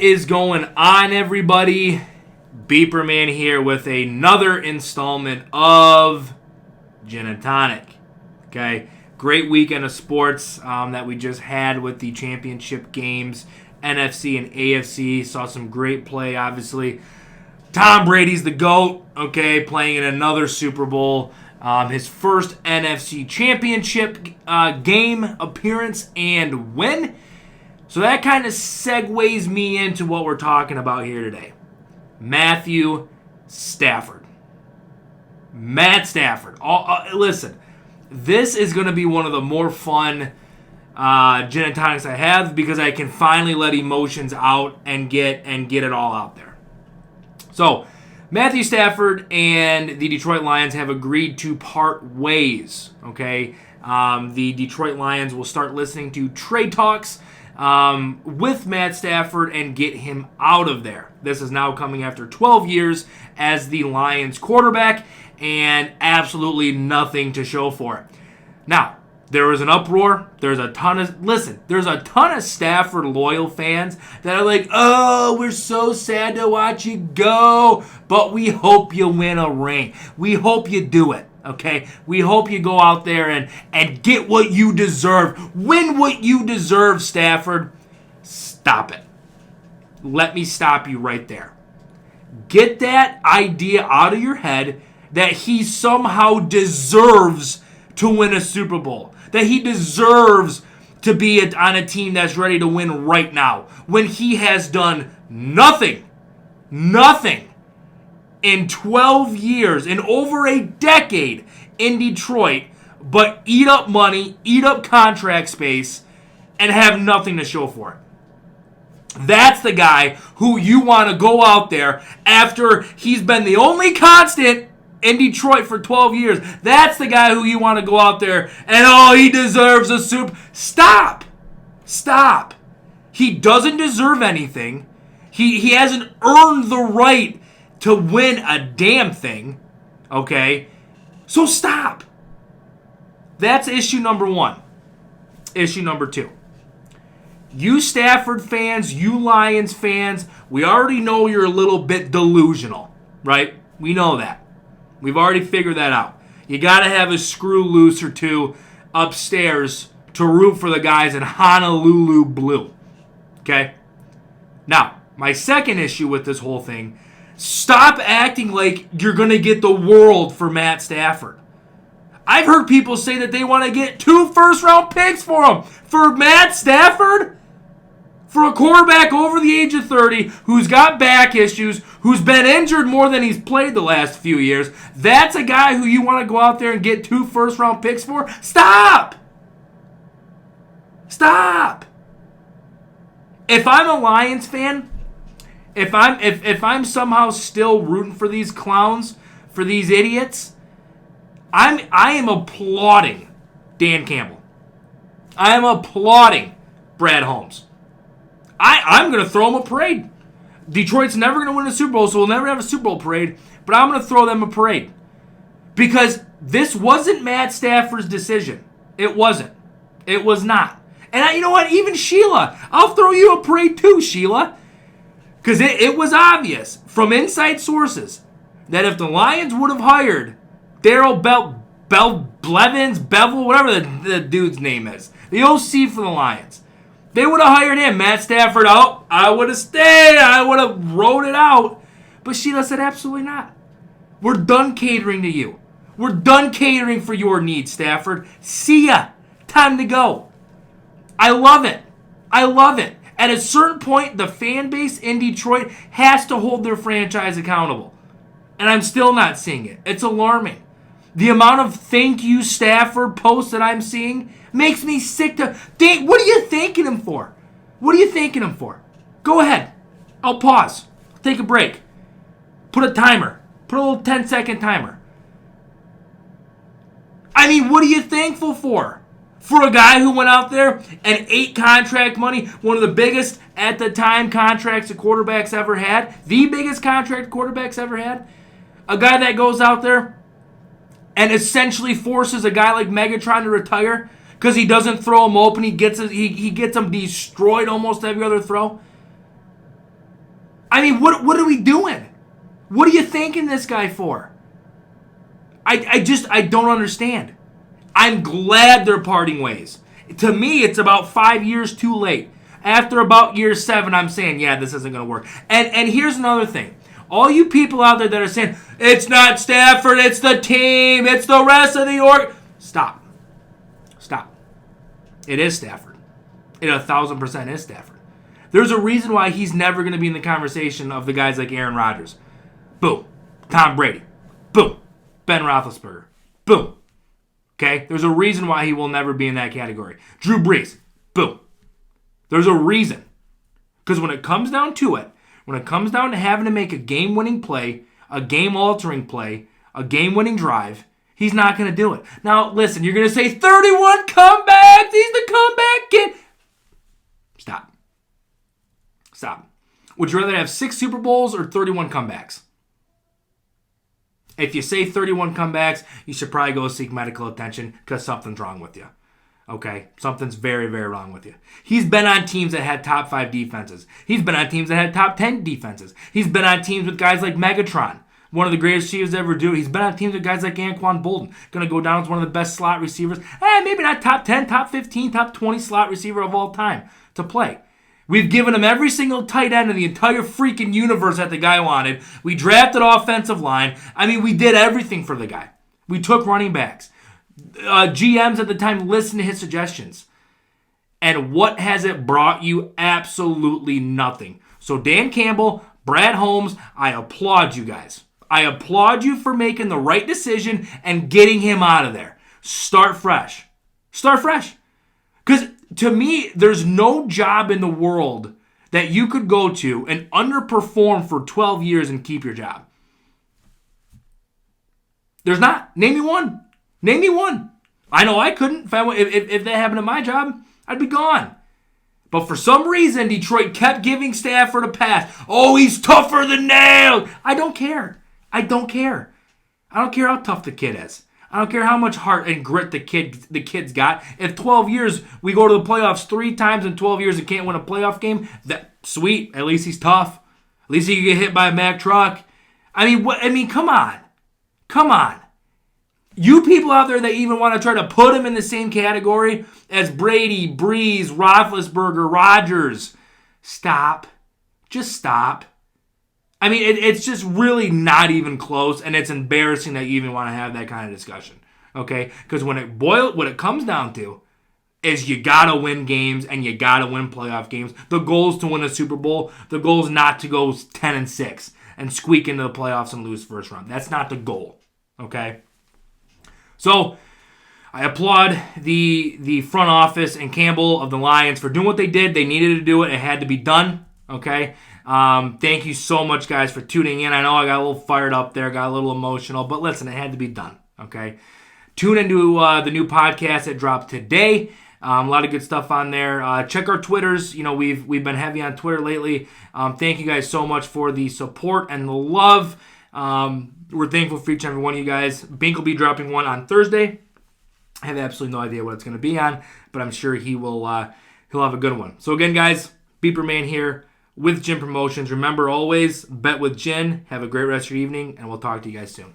What is going on, everybody? Beeperman here with another installment of Gin and Tonic. Okay, great weekend of sports that we just had with the championship games, NFC and AFC. Saw some great play, obviously. Tom Brady's the GOAT, okay, playing in another Super Bowl. His first NFC championship game appearance and win. So that kind of segues me into what we're talking about here today. Matthew Stafford. Matt Stafford. Listen, this is going to be one of the more fun gin and tonics I have because I can finally let emotions out and get it all out there. So, Matthew Stafford and the Detroit Lions have agreed to part ways, okay? The Detroit Lions will start listening to trade talks with Matt Stafford and get him out of there. This is now coming after 12 years as the Lions quarterback and absolutely nothing to show for it. Now, there is an uproar. There's a ton of Stafford loyal fans that are like, oh, we're so sad to watch you go, but we hope you win a ring. We hope you do it. Okay, we hope you go out there and get what you deserve. Win what you deserve, Stafford. Stop it. Let me stop you right there. Get that idea out of your head that he somehow deserves to win a Super Bowl. That he deserves to be on a team that's ready to win right now. When he has done nothing in 12 years, in over a decade in Detroit, but eat up money, eat up contract space, and have nothing to show for it. That's the guy who you want to go out there after he's been the only constant in Detroit for 12 years. That's the guy who you want to go out there and, oh, he deserves a Super. Stop. He doesn't deserve anything. He hasn't earned the right to win a damn thing, okay? So stop. That's issue number one. Issue number two. You Stafford fans, you Lions fans, we already know you're a little bit delusional, right? We know that. We've already figured that out. You got to have a screw loose or two upstairs to root for the guys in Honolulu blue, okay? Now, my second issue with this whole thing, stop acting like you're going to get the world for Matt Stafford. I've heard people say that they want to get 2 first-round picks for him. For Matt Stafford? For a quarterback over the age of 30 who's got back issues, who's been injured more than he's played the last few years, that's a guy who you want to go out there and get 2 first-round picks for? Stop! If I'm a Lions fan, If I'm somehow still rooting for these clowns, for these idiots, I am applauding Dan Campbell. I am applauding Brad Holmes. I'm going to throw them a parade. Detroit's never going to win a Super Bowl, so we'll never have a Super Bowl parade, but I'm going to throw them a parade. Because this wasn't Matt Stafford's decision. It wasn't. It was not. And you know what? Even Sheila, I'll throw you a parade too, Sheila. Because it was obvious from inside sources that if the Lions would have hired Darryl Blevins, Bevel, whatever the dude's name is, the OC for the Lions, they would have hired him. Matt Stafford, I would have stayed. I would have rode it out. But Sheila said, absolutely not. We're done catering to you. We're done catering for your needs, Stafford. See ya. Time to go. I love it. At a certain point, the fan base in Detroit has to hold their franchise accountable. And I'm still not seeing it. It's alarming. The amount of thank you Stafford posts that I'm seeing makes me sick to think. What are you thanking him for? Go ahead. I'll pause. Take a break. Put a timer. Put a little 10-second timer. I mean, what are you thankful for? For a guy who went out there and ate contract money, one of the biggest at the time contracts the quarterbacks ever had, the biggest contract quarterbacks ever had, a guy that goes out there and essentially forces a guy like Megatron to retire because he doesn't throw him open, he gets him destroyed almost every other throw. I mean, what are we doing? What are you thanking this guy for? I don't understand. I'm glad they're parting ways. To me, it's about 5 years too late. After about year 7, I'm saying, yeah, this isn't going to work. And here's another thing. All you people out there that are saying, it's not Stafford, it's the team, it's the rest of the org. Stop. It is Stafford. It 1,000% is Stafford. There's a reason why he's never going to be in the conversation of the guys like Aaron Rodgers. Boom. Tom Brady. Boom. Ben Roethlisberger. Boom. Okay? There's a reason why he will never be in that category. Drew Brees. Boom. There's a reason. Because when it comes down to it, when it comes down to having to make a game-winning play, a game-altering play, a game-winning drive, he's not going to do it. Now, listen, you're going to say 31 comebacks. He's the comeback kid. Stop. Would you rather have 6 Super Bowls or 31 comebacks? If you say 31 comebacks, you should probably go seek medical attention because something's wrong with you. Okay? Something's very, very wrong with you. He's been on teams that had top 5 defenses. He's been on teams that had top 10 defenses. He's been on teams with guys like Megatron, one of the greatest receivers ever do. He's been on teams with guys like Anquan Bolden, going to go down as one of the best slot receivers. Maybe not top 10, top 15, top 20 slot receiver of all time to play. We've given him every single tight end in the entire freaking universe that the guy wanted. We drafted offensive line. I mean, we did everything for the guy. We took running backs. GMs at the time listened to his suggestions. And what has it brought you? Absolutely nothing. So Dan Campbell, Brad Holmes, I applaud you guys. I applaud you for making the right decision and getting him out of there. Start fresh. Because to me, there's no job in the world that you could go to and underperform for 12 years and keep your job. There's not. Name me one. I know I couldn't. If that happened at my job, I'd be gone. But for some reason, Detroit kept giving Stafford a pass. Oh, he's tougher than nails. I don't care. I don't care how tough the kid is. I don't care how much heart and grit the kid's got. If 12 years, we go to the playoffs 3 times in 12 years and can't win a playoff game, sweet. At least he's tough. At least he can get hit by a Mack truck. Come on. You people out there that even want to try to put him in the same category as Brady, Brees, Roethlisberger, Rodgers, stop. Just stop. I mean, it's just really not even close, and it's embarrassing that you even want to have that kind of discussion, okay? Because what it comes down to is you got to win games, and you got to win playoff games. The goal is to win a Super Bowl. The goal is not to go 10-6 and squeak into the playoffs and lose first round. That's not the goal, okay? So I applaud the front office and Campbell of the Lions for doing what they did. They needed to do it. It had to be done, okay? Thank you so much, guys, for tuning in. I know I got a little fired up there, got a little emotional, but listen, it had to be done, okay? Tune into the new podcast that dropped today. A lot of good stuff on there. Check our Twitters. You know, we've been heavy on Twitter lately. Thank you guys so much for the support and the love. We're thankful for each and every one of you guys. Bink will be dropping one on Thursday. I have absolutely no idea what it's going to be on, but I'm sure he'll have a good one. So again, guys, Beeperman here with Gin Promotions. Remember, always bet with Gin. Have a great rest of your evening, and we'll talk to you guys soon.